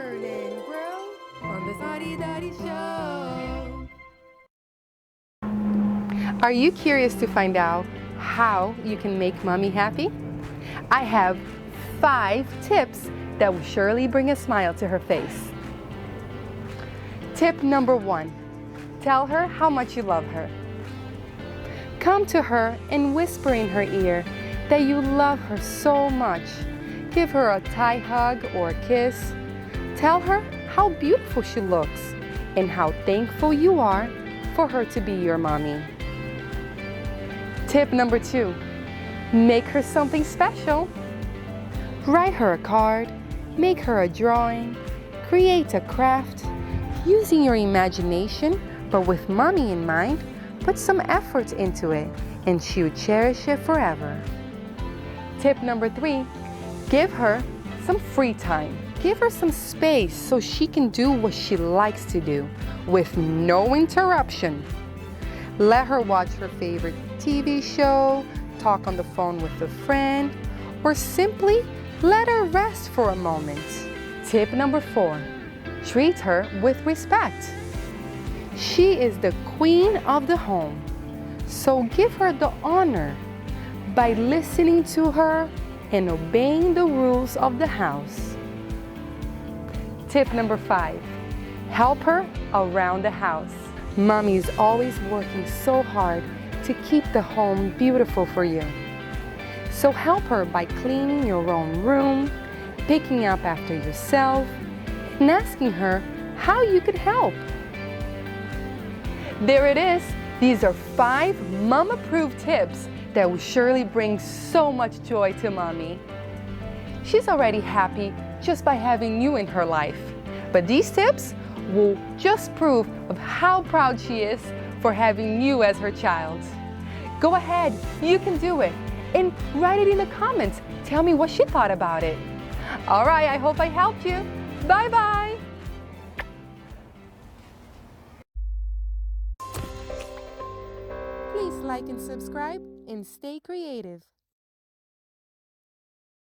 learn and grow on the Sari Dari Show. Are you curious to find out how you can make mommy happy? I have 5 tips that will surely bring a smile to her face. Tip number 1, tell her how much you love her. Come to her and whisper in her ear that you love her so much. Give her a tight hug or a kiss. Tell her how beautiful she looks and how thankful you are for her to be your mommy. Tip number 2, make her something special. Write her a card, make her a drawing, create a craft. Using your imagination, but with mommy in mind, put some effort into it and she'll cherish it forever. Tip number 3, give her some free time. Give her some space so she can do what she likes to do with no interruption. Let her watch her favorite TV show, talk on the phone with a friend, or simply let her rest for a moment. Tip number 4, treat her with respect. She is the queen of the home, so give her the honor by listening to her and obeying the rules of the house. Tip number 5, help her around the house. Mommy is always working so hard to keep the home beautiful for you. So help her by cleaning your own room, picking up after yourself, and asking her how you could help. There it is. These are 5 mom-approved tips that will surely bring so much joy to mommy. She's already happy just by having you in her life. But these tips will just prove of how proud she is for having you as her child. Go ahead, you can do it. And write it in the comments. Tell me what she thought about it. All right, I hope I helped you. Bye-bye. Please like and subscribe and stay creative.